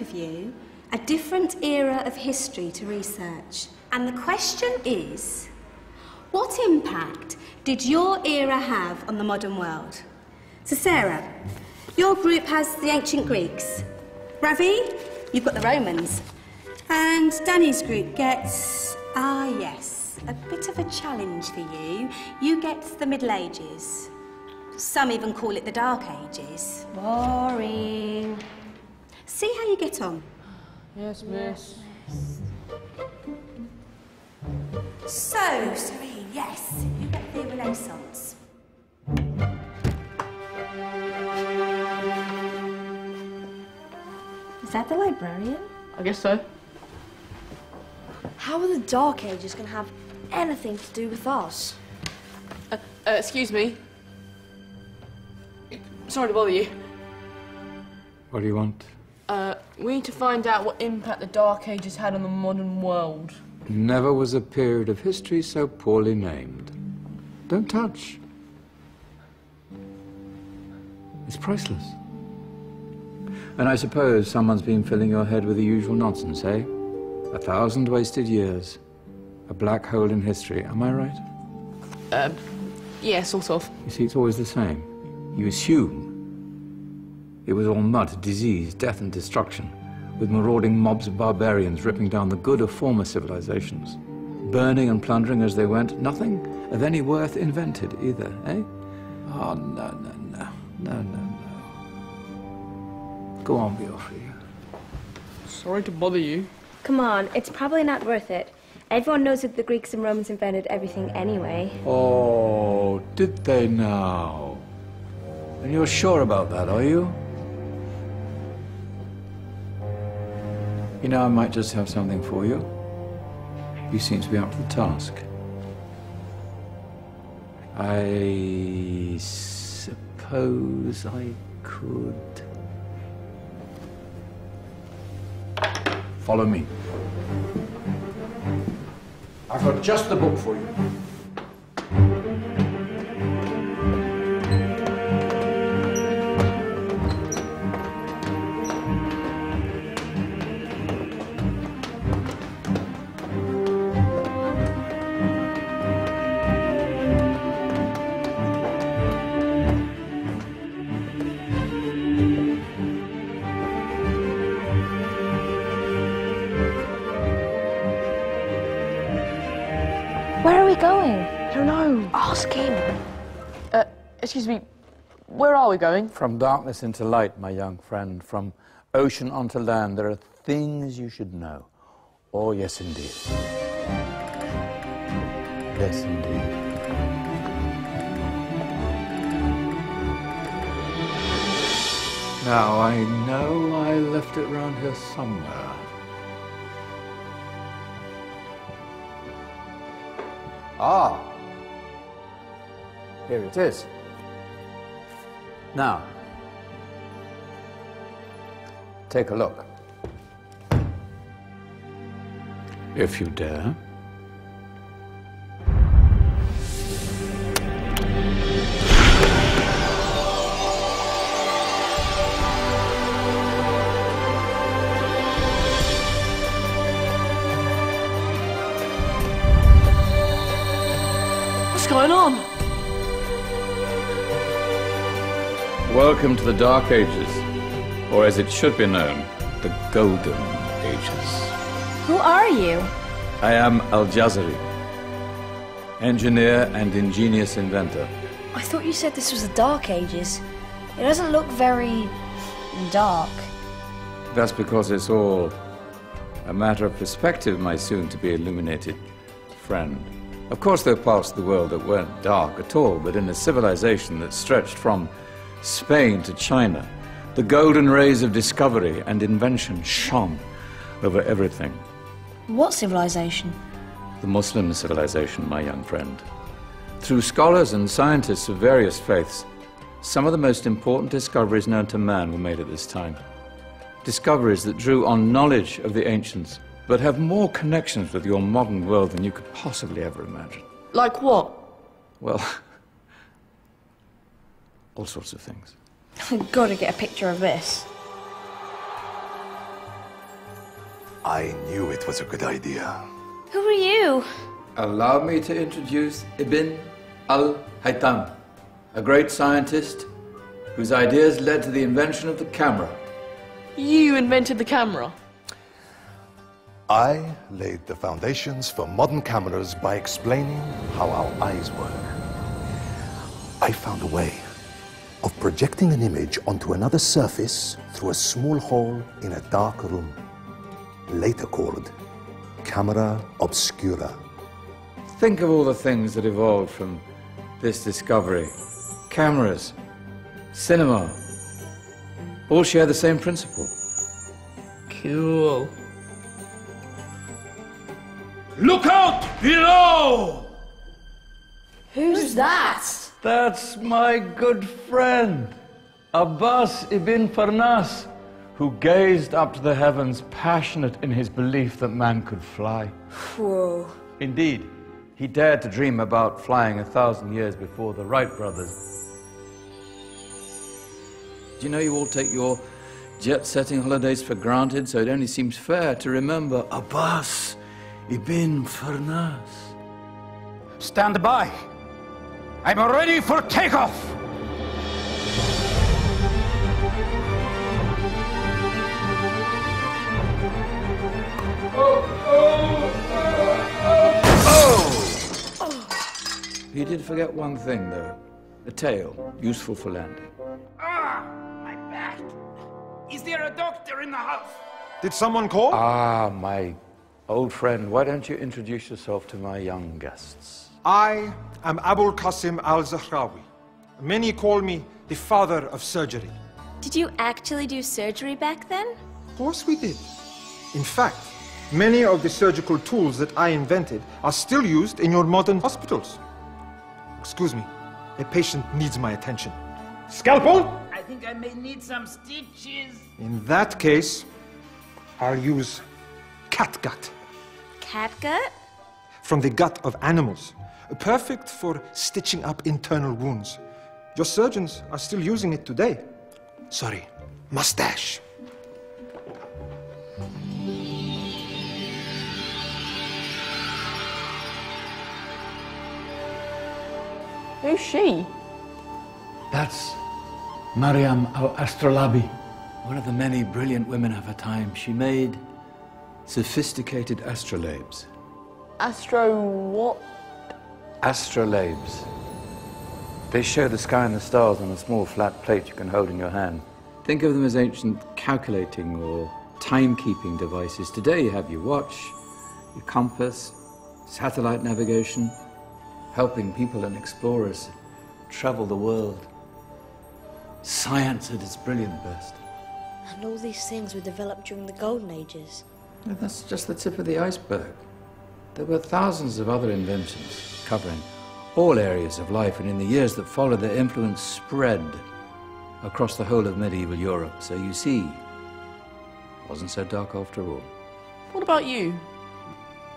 of you a different era of history to research. And the question is, what impact did your era have on the modern world? So Sarah, your group has the ancient Greeks. Ravi, you've got the Romans. And Danny's group gets, yes, a bit of a challenge for you. You get the Middle Ages. Some even call it the Dark Ages. Boring. See how you get on. Yes, miss. So, Serene, yes, you get the Renaissance. Is that the librarian? I guess so. How are the Dark Ages going to have anything to do with us? Excuse me. Sorry to bother you. What do you want? We need to find out what impact the Dark Ages had on the modern world. Never was a period of history so poorly named. Don't touch. It's priceless. And I suppose someone's been filling your head with the usual nonsense, eh? 1,000 wasted years. A black hole in history, am I right? Yeah, sort of. You see, it's always the same. You assume it was all mud, disease, death and destruction, with marauding mobs of barbarians ripping down the good of former civilizations. Burning and plundering as they went, nothing of any worth invented either, eh? Oh, no. Go on, be off with you. Sorry to bother you. Come on, it's probably not worth it. Everyone knows that the Greeks and Romans invented everything anyway. Oh, did they now? And you're sure about that, are you? You know, I might just have something for you. You seem to be up to the task. I suppose I could... Follow me. I've got just the book for you. Where are we going? I don't know. Ask him. Excuse me, where are we going? From darkness into light, my young friend. From ocean onto land, there are things you should know. Oh, yes, indeed. Yes, indeed. Now, I know I left it round here somewhere. Ah, here it is. Now, take a look. If you dare. What's going on? Welcome to the Dark Ages, or as it should be known, the Golden Ages. Who are you? I am Al-Jazari, engineer and ingenious inventor. I thought you said this was the Dark Ages. It doesn't look very dark. That's because it's all a matter of perspective, my soon-to-be illuminated friend. Of course, there are parts of the world that weren't dark at all, but in a civilization that stretched from Spain to China, the golden rays of discovery and invention shone over everything. What civilization? The Muslim civilization, my young friend. Through scholars and scientists of various faiths, some of the most important discoveries known to man were made at this time. Discoveries that drew on knowledge of the ancients, but have more connections with your modern world than you could possibly ever imagine. Like what? Well, all sorts of things. I've got to get a picture of this. I knew it was a good idea. Who are you? Allow me to introduce Ibn al-Haytham, a great scientist whose ideas led to the invention of the camera. You invented the camera? I laid the foundations for modern cameras by explaining how our eyes work. I found a way of projecting an image onto another surface through a small hole in a dark room, later called camera obscura. Think of all the things that evolved from this discovery. Cameras, cinema, all share the same principle. Cool. Look out below! Who's that? That's my good friend, Abbas ibn Farnas, who gazed up to the heavens, passionate in his belief that man could fly. Whoa. Indeed, he dared to dream about flying 1,000 years before the Wright brothers. Do you know you all take your jet-setting holidays for granted, so it only seems fair to remember Abbas ibn Farnas? Stand by. I'm ready for takeoff. You did forget one thing, though. A tail, useful for landing. Ah, my back. Is there a doctor in the house? Did someone call? Ah, my old friend, why don't you introduce yourself to my young guests? I am Abul Qasim al-Zahrawi. Many call me the father of surgery. Did you actually do surgery back then? Of course we did. In fact, many of the surgical tools that I invented are still used in your modern hospitals. Excuse me, a patient needs my attention. Scalpel? I think I may need some stitches. In that case, I'll use catgut. Catgut? From the gut of animals. Perfect for stitching up internal wounds. Your surgeons are still using it today. Sorry, mustache. Who's she? That's Maryam al-Astrolabi, one of the many brilliant women of her time. She made sophisticated astrolabes. Astro what? Astrolabes. They show the sky and the stars on a small flat plate you can hold in your hand. Think of them as ancient calculating or timekeeping devices. Today you have your watch, your compass, satellite navigation, helping people and explorers travel the world. Science at its brilliant best. And all these things were developed during the Golden Ages. And that's just the tip of the iceberg. There were thousands of other inventions covering all areas of life, and in the years that followed, their influence spread across the whole of medieval Europe. So you see, it wasn't so dark after all. What about you?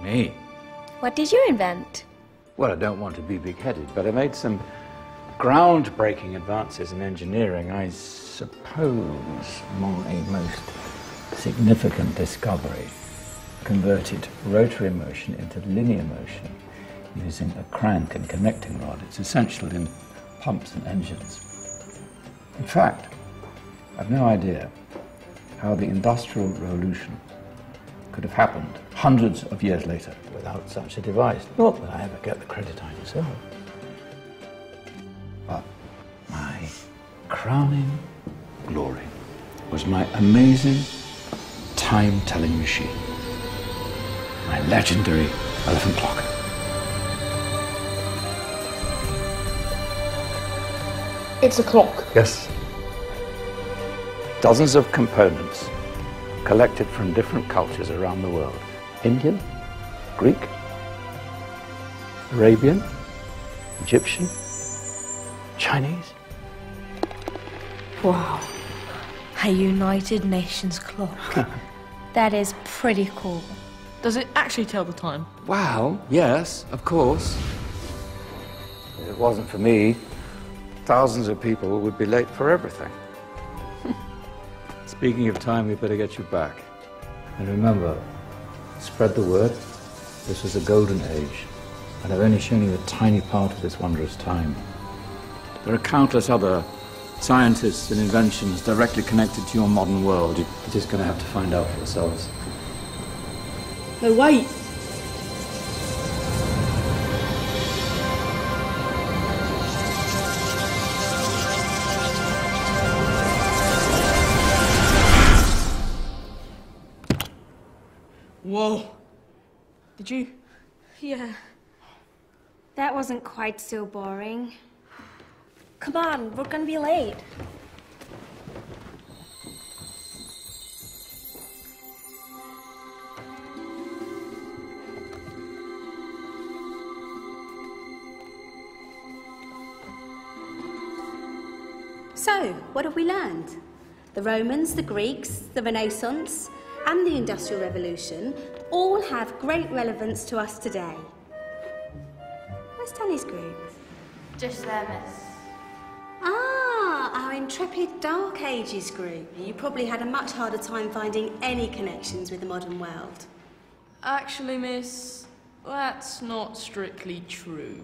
Me? What did you invent? Well, I don't want to be big-headed, but I made some groundbreaking advances in engineering. I suppose my most significant discovery converted rotary motion into linear motion using a crank and connecting rod. It's essential in pumps and engines. In fact, I've no idea how the Industrial Revolution could have happened hundreds of years later without such a device. Not that I ever get the credit I deserve. But my crowning glory was my amazing time-telling machine, my legendary elephant clock. It's a clock. Yes. Dozens of components collected from different cultures around the world. Indian, Greek, Arabian, Egyptian, Chinese. Wow. A United Nations clock. That is pretty cool. Does it actually tell the time? Well, yes, of course. If it wasn't for me, thousands of people would be late for everything. Speaking of time, we better get you back. And remember, Spread the word. This was a golden age, and I've only shown you a tiny part of this wondrous time. There are countless other scientists and inventions directly connected to your modern world. You're just going to have to find out for yourselves. No, wait. Whoa. Did you? Yeah. That wasn't quite so boring. Come on, we're gonna be late. So, what have we learned? The Romans, the Greeks, the Renaissance, and the Industrial Revolution all have great relevance to us today. Where's Danny's group? Just there, miss. Ah, our intrepid Dark Ages group. You probably had a much harder time finding any connections with the modern world. Actually, miss, that's not strictly true.